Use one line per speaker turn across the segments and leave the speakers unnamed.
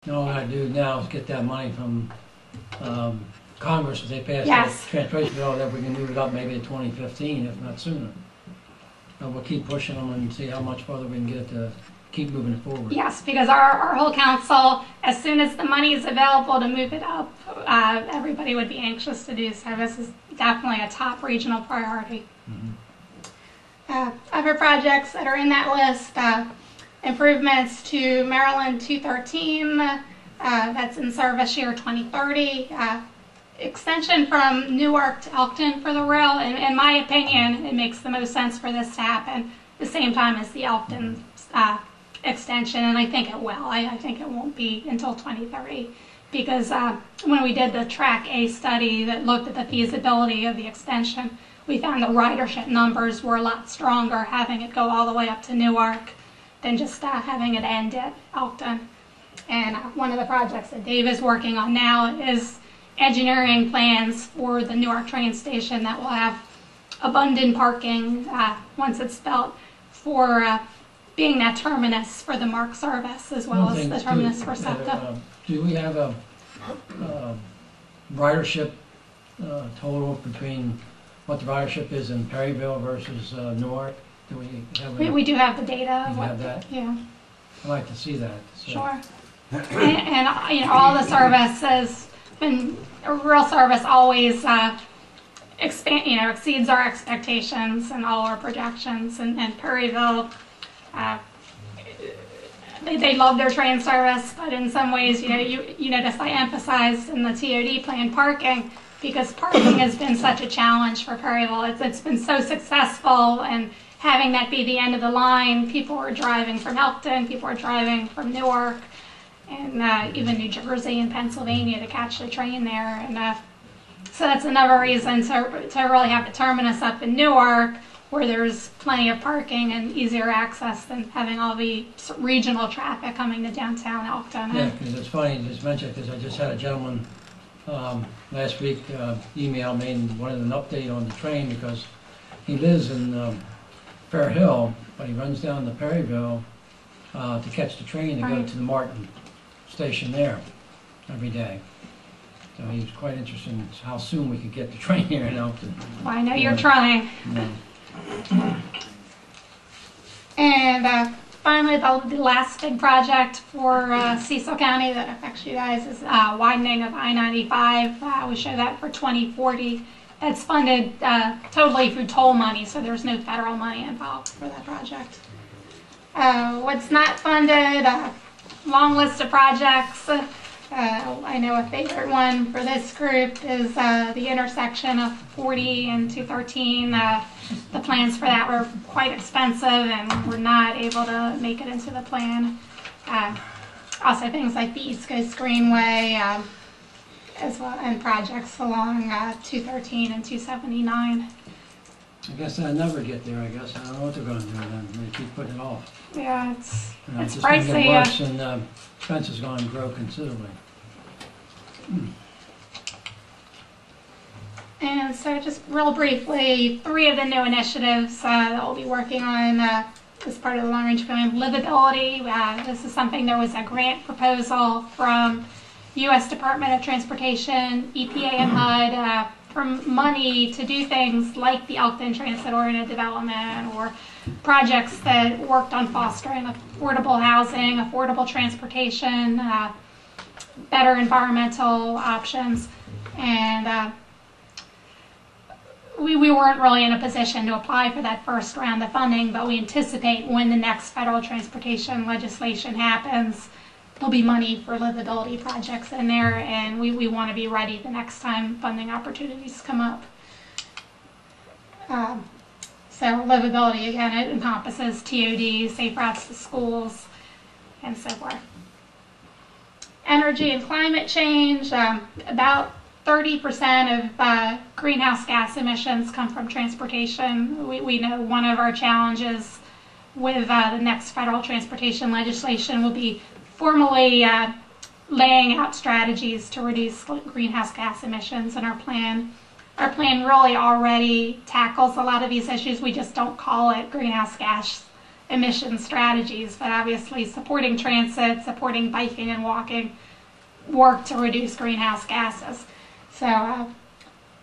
All we gotta do now is get that money from Congress, if they pass
Yes.
that transportation bill, that we can move it up maybe to 2015, if not sooner. And we'll keep pushing them and see how much further we can get to keep moving it forward.
Yes, because our whole council, as soon as the money is available to move it up, everybody would be anxious to do so. This is definitely a top regional priority. Other projects that are in that list, improvements to Maryland 213, that's in service year 2030. Extension from Newark to Elkton for the rail. In my opinion, it makes the most sense for this to happen the same time as the Elkton extension, and I think it will. I think it won't be until 2030 because when we did the Track A study that looked at the feasibility of the extension, we found the ridership numbers were a lot stronger having it go all the way up to Newark than just having it end at Elkton. And one of the projects that Dave is working on now is engineering plans for the Newark train station that will have abundant parking once it's built for being that terminus for the MARC service as well as the terminus for SEPTA.
Do we have a ridership total between what the ridership is in Perryville versus Newark? Do
we do have the data.
You have that?
Yeah.
I'd like to see that. So.
Sure. and you know, all the services, real service always exceeds our expectations and all our projections. And Perryville, they love their train service, but in some ways, you notice I emphasized in the TOD plan parking because parking has been such a challenge for Perryville. It's been so successful, and having that be the end of the line, people are driving from Elkton, people are driving from Newark, and even New Jersey and Pennsylvania to catch the train there. And so that's another reason to really have the terminus up in Newark, where there's plenty of parking and easier access than having all the regional traffic coming to downtown Elkton.
Yeah, because it's funny you just mentioned, because I just had a gentleman last week email me and wanted an update on the train, because he lives in Fair Hill, but he runs down to Perryville to catch the train to go to the Martin station there every day. So he was quite interested in how soon we could get the train here in Elkton.
Well, I know you're trying.
Yeah.
And finally, the last big project for Cecil County that affects you guys is widening of I-95. We show that for 2040. That's funded totally through toll money, so there's no federal money involved for that project. What's not funded, long list of projects. I know a favorite one for this group is the intersection of 40 and 213. The plans for that were quite expensive and we're not able to make it into the plan. Also things like the East Coast Greenway as well, and projects along 213 and 279.
I guess I'll never get there, I guess. I don't know what they're going to do then. They keep putting it off.
Yeah, it's
just
pricey.
Get worse, and expenses going to grow considerably.
And so just real briefly, 3 of the new initiatives that we'll be working on as part of the long-range plan. Livability, this is something, there was a grant proposal from U.S. Department of Transportation, EPA and HUD for money to do things like the Elkton Transit-Oriented Development or projects that worked on fostering affordable housing, affordable transportation, better environmental options. And we weren't really in a position to apply for that first round of funding, but we anticipate when the next federal transportation legislation happens, there'll be money for livability projects in there, and we want to be ready the next time funding opportunities come up. So livability, again, it encompasses TOD, safe routes to schools, and so forth. Energy and climate change, about 30% of greenhouse gas emissions come from transportation. We know one of our challenges with the next federal transportation legislation will be formally laying out strategies to reduce greenhouse gas emissions in our plan. Our plan really already tackles a lot of these issues. We just don't call it greenhouse gas emission strategies, but obviously supporting transit, supporting biking and walking work to reduce greenhouse gases. So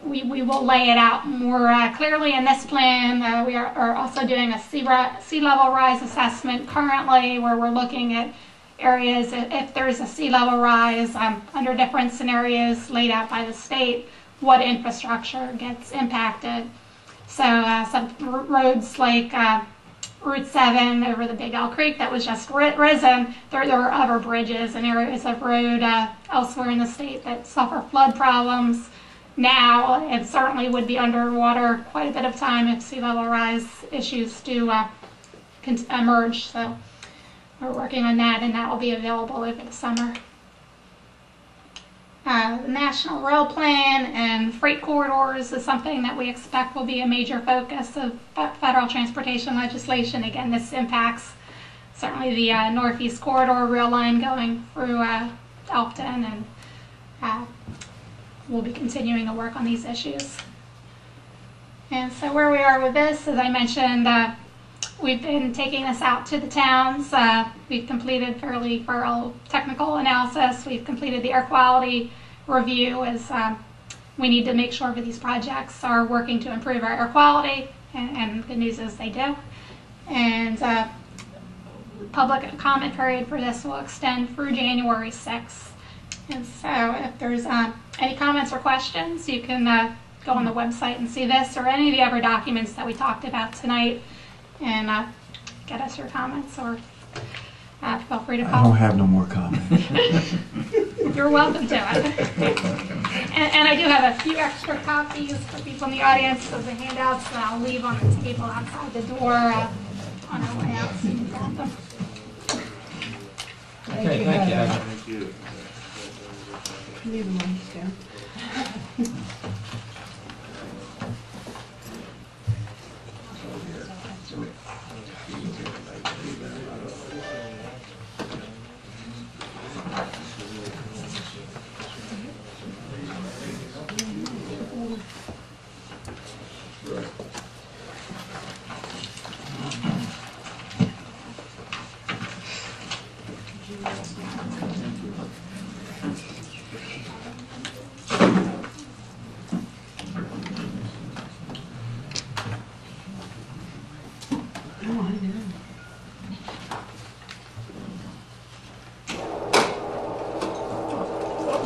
we will lay it out more clearly in this plan. We are also doing a sea level rise assessment currently, where we're looking at areas if there's a sea level rise under different scenarios laid out by the state, what infrastructure gets impacted. So some roads like Route 7 over the Big Elk Creek that was just risen. There are other bridges and areas of road elsewhere in the state that suffer flood problems now, and certainly would be underwater quite a bit of time if sea level rise issues do emerge. So we're working on that, and that will be available over the summer. The National Rail Plan and freight corridors is something that we expect will be a major focus of federal transportation legislation. Again, this impacts certainly the Northeast Corridor rail line going through Elkton, and we'll be continuing to work on these issues. And so where we are with this, as I mentioned, we've been taking this out to the towns. We've completed fairly thorough technical analysis. We've completed the air quality review, as we need to make sure that these projects are working to improve our air quality, and the news is they do. And public comment period for this will extend through January 6th. And so if there's any comments or questions, you can go on the website and see this or any of the other documents that we talked about tonight, and get us your comments, or feel free to call.
I don't have no more comments.
You're welcome to it. And I do have a few extra copies for people in the audience of the handouts that I'll leave on the table outside the door on our way out, so you can grab them.
Okay, thank you.
Thank you.
Leave them on the stand.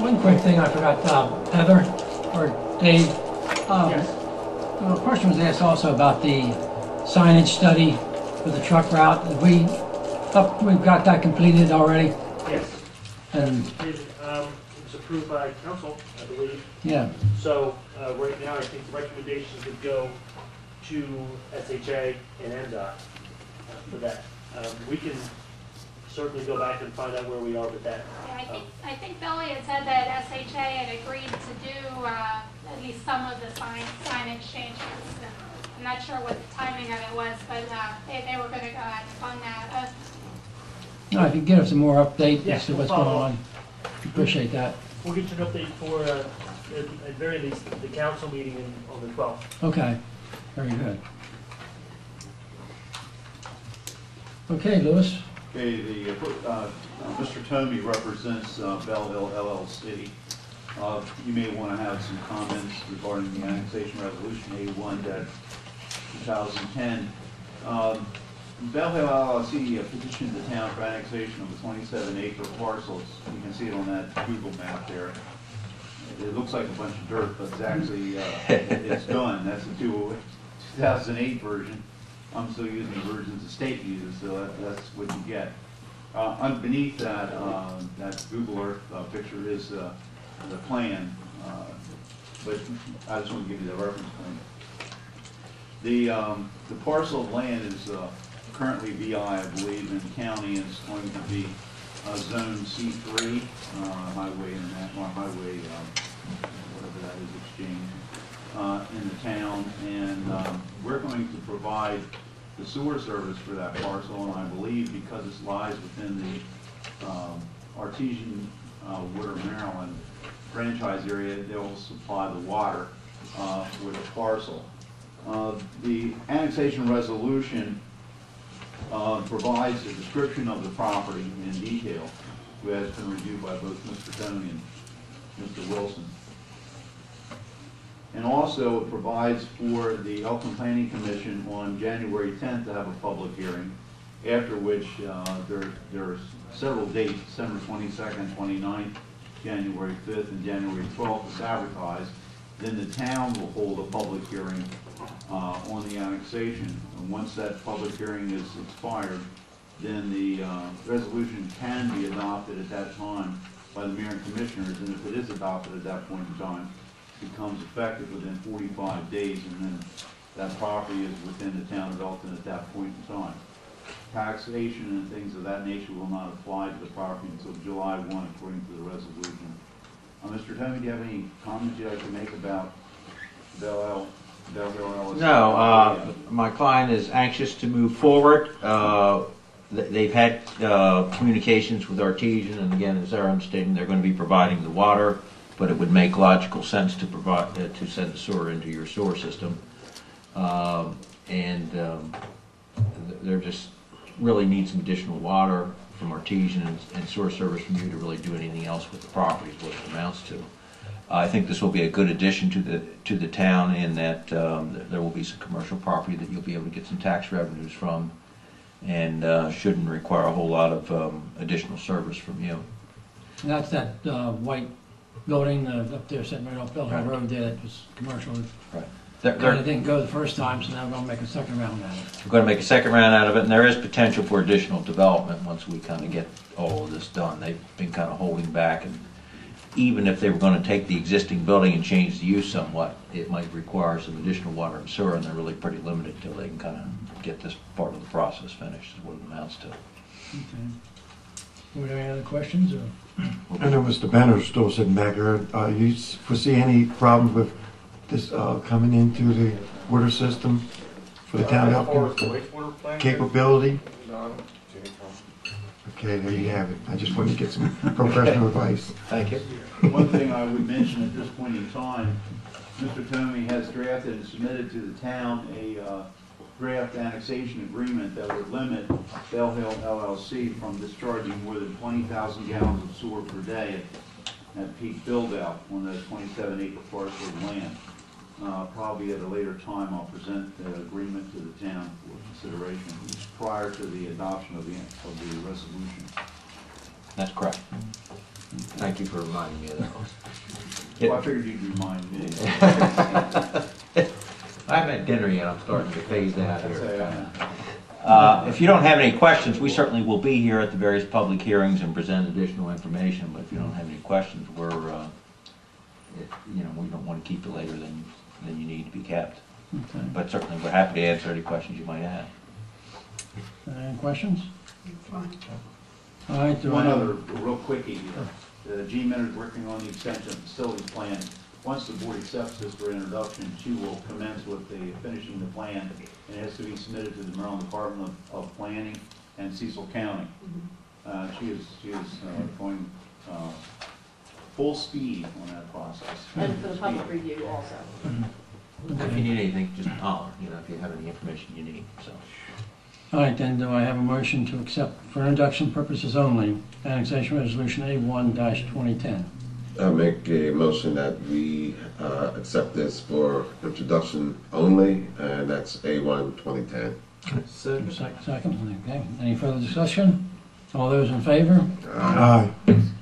One quick thing I forgot, Heather or Dave.
Yes.
A question was asked also about the signage study for the truck route. We've got that completed already,
Yes.
and
It was approved by council, I believe.
yeah,
So right now, I think the recommendations would go to SHA and NDOT for that. We can certainly go back and find out where we are with that.
Yeah, I think Billy had said that SHA had agreed to do at least some of the signage changes. I'm not sure what the timing of it was, but they were going to go ahead and fund that.
no, if you can give us some more update
Yeah,
as to
we'll
what's going
follow
on, appreciate that.
We'll get you an update for, at very least, the council meeting on the 12th.
Okay, very good. Okay, Louis?
Okay, Mr. Tomey represents Belleville LLC. You may want to have some comments regarding the annexation resolution A1-2010. Belleville LLC petitioned the town for annexation of a 27-acre parcel. You can see it on that Google map there. It looks like a bunch of dirt, but it's actually, it's done. That's the 2008 version. I'm still using the versions the state uses, so that's what you get. Underneath that, that Google Earth picture is the plan, but I just want to give you the reference point. The parcel of land is currently VI, I believe, in the county, and it's going to be zone C3, highway international, highway, whatever that is, exchange, in the town, and we're going to provide the sewer service for that parcel, and I believe because it lies within the Artesian Water Maryland franchise area, they'll supply the water for the parcel. The annexation resolution provides a description of the property in detail, which has been reviewed by both Mr. Tony and Mr. Wilson. And also it provides for the Elkton Planning Commission on January 10th to have a public hearing, after which there are several dates, December 22nd, 29th, January 5th, and January 12th is advertised. Then the town will hold a public hearing on the annexation. And once that public hearing is expired, then the resolution can be adopted at that time by the mayor and commissioners, and if it is adopted at that point in time, it becomes effective within 45 days, and then that property is within the town of Elkton at that point in time. Taxation and things of that nature will not apply to the property until July 1, according to the resolution. Mr. Tony, do you have any comments you'd like to make about Bell Hill LLC?
No, my client is anxious to move forward. They've had communications with Artesian, and again, as they're understanding, they're going to be providing the water, but it would make logical sense to provide to send the sewer into your sewer system, they're just really need some additional water from Artesian and sewer service from you to really do anything else with the property is what it amounts to. I think this will be a good addition to the town in that there will be some commercial property that you'll be able to get some tax revenues from, and shouldn't require a whole lot of additional service from you.
And that's that white building up there sitting right off Bell Hill Road there that was commercial.
Right.
Kind of didn't go the first time, so now we're going to make a second round at it.
We're going to make a second round out of it, and there is potential for additional development once we kind of get all of this done. They've been kind of holding back, and even if they were going to take the existing building and change the use somewhat, it might require some additional water and sewer, and they're really pretty limited until they can kind of get this part of the process finished, is what it amounts to.
Okay. Were there any other questions? Or?
I know Mr. Benner still sitting back there. You foresee any problems with this coming into the water system for the town of Elkton? Capability? Okay, there you have it. I just wanted to get some professional advice.
Thank you.
One thing I would mention at this point in time, Mr. Tomey has drafted and submitted to the town a draft annexation agreement that would limit Bell Hill LLC from discharging more than 20,000 gallons of sewer per day at peak build-out on the 27-acre parcel of land. Probably at a later time, I'll present the agreement to the town for consideration prior to the adoption of the resolution.
That's correct. Thank you for reminding me of that.
Well, I figured you'd remind me.
I haven't had dinner yet. I'm starting to phase out here.
Say,
If you don't have any questions, we certainly will be here at the various public hearings and present additional information. But if you don't have any questions, we don't want to keep you later than you need to be kept.
Okay.
But certainly, we're happy to answer any questions you might have.
Any questions?
Fine.
All right.
One other real quickie. G-Min is working on the extension of facilities plan. Once the board accepts this for introduction, she will commence with finishing the plan, and it has to be submitted to the Maryland Department of Planning and Cecil County. She is going full speed on that process.
And for the public review also.
If you need anything, just holler. If you have any information you need. So.
All right, then, do I have a motion to accept for introduction purposes only, annexation resolution A1-2010?
I make a motion that we accept this for introduction only, and that's A1 2010.
Second, okay. Any further discussion? All those in favor?
Aye.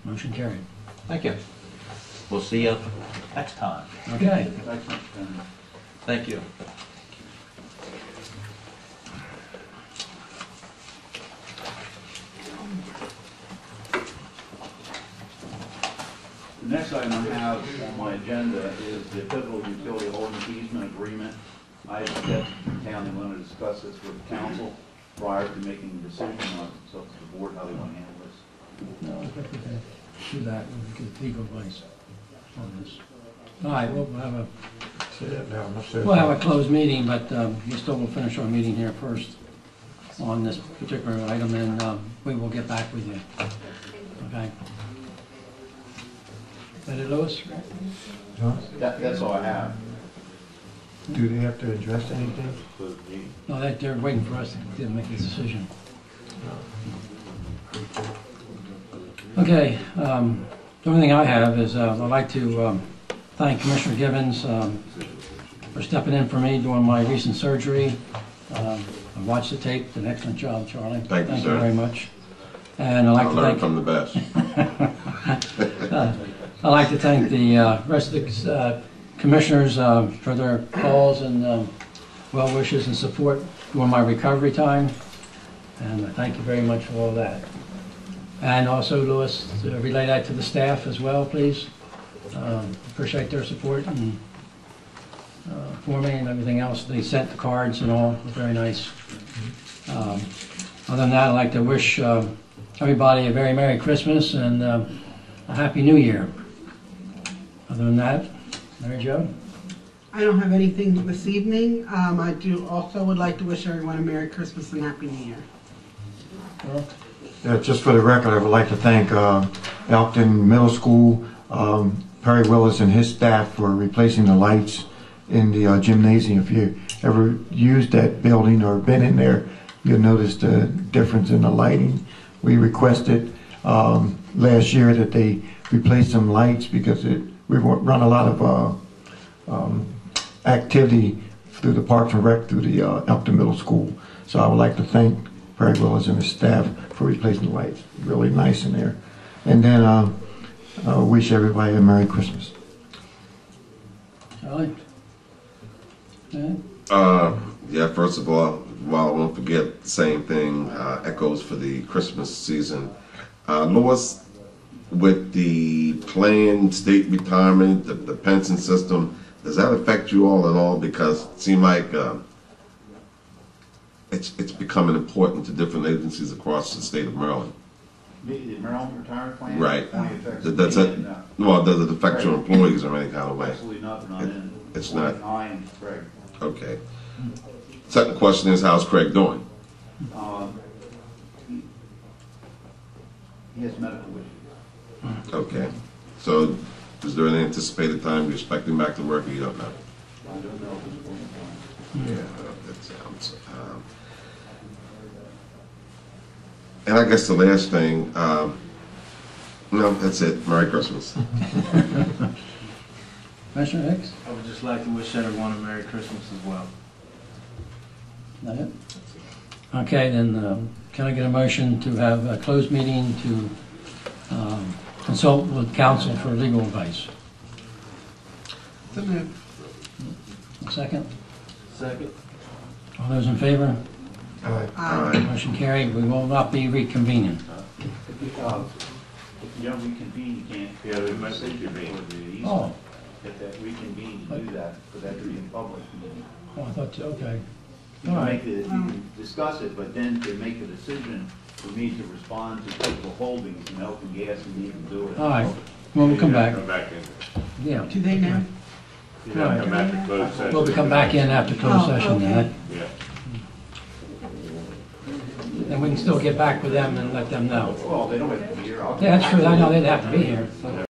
Motion carried.
Thank you. We'll see you next time.
Okay.
Thanks, Mr. Chairman.
Thank you.
The next item I have on my agenda is the pivotal utility holding easement agreement. I have said the town they want to discuss this with the council prior to making a decision on it. It's up to the board how they want to handle this.
No, I think we can do that and get legal advice on this. All right, we'll have a closed meeting, but we still will finish our meeting here first on this particular item, and we will get back with you. Okay? Is that it, Louis?
That's all I have.
Do they have to address anything?
No, they're waiting for us to make a decision. Okay, the only thing I have is I'd like to thank Commissioner Gibbons for stepping in for me during my recent surgery. I watched the tape, did an excellent job, Charlie.
Thank you, sir.
Very much. And I'd like
I
to
learned
thank,
from the best.
I'd like to thank the rest of the commissioners for their calls and well wishes and support during my recovery time. And I thank you very much for all that. And also, Louis, relay that to the staff as well, please. Appreciate their support and for me and everything else. They sent the cards and all, very nice. Other than that, I'd like to wish everybody a very Merry Christmas and a Happy New Year. Other than that, Mary Jo?
I don't have anything this evening. I do also would like to wish everyone a Merry Christmas and Happy New Year.
Well,
Yeah, just for the record, I would like to thank Elkton Middle School, Perry Willis and his staff for replacing the lights in the gymnasium. If you ever used that building or been in there, you'll notice the difference in the lighting. We requested last year that they replace some lights because we run a lot of activity through the Parks and Rec through the Elkton Middle School. So I would like to thank Perry Willis and his staff for replacing the lights. Really nice in there. And then wish everybody a Merry Christmas.
Charlie? Yeah.
Yeah, first of all, while I won't forget, the same thing echoes for the Christmas season. Louis, with the planned state retirement, the pension system, does that affect you all at all? Because it seems like it's becoming important to different agencies across the state of Maryland.
The Maryland retirement plan?
Right.
Only affects
Does
me,
it,
no.
well, does it affect your employees or any kind of way?
Absolutely not, not in.
It's not.
I and Craig.
Okay. Second question is, how's Craig doing?
He has medical issues.
Okay. So, is there an anticipated time you expect him back to work, or you don't know?
I don't know if it's going to
Yeah, that sounds. And I guess the last thing, no, that's it. Merry Christmas.
Commissioner Hicks?
I would just like to wish everyone a Merry Christmas as well.
That it? Okay, then can I get a motion to have a closed meeting to consult with counsel for legal advice?
So moved.
A second?
Second.
All those in favor?
Aye.
Motion carried. We will not be reconvening.
If you don't reconvene, you can't.
Yeah, we must reconvene.
Oh,
If that reconvene, to do that, for that to be in public.
oh, I thought, okay.
You
All
can
right.
you can discuss it, but then to make a decision, we need to respond to people holdings in Elkton Gas, and need to do it.
All right. Well, we'll come back.
Come back in.
Yeah.
Do they know?
You gotta come back to closed session.
We'll come back in after closed
Oh,
session.
okay.
Yeah.
And we can still get back with them and let them know.
Well, they don't have to be here. I'll-
Yeah, that's true. I know they'd have to be here.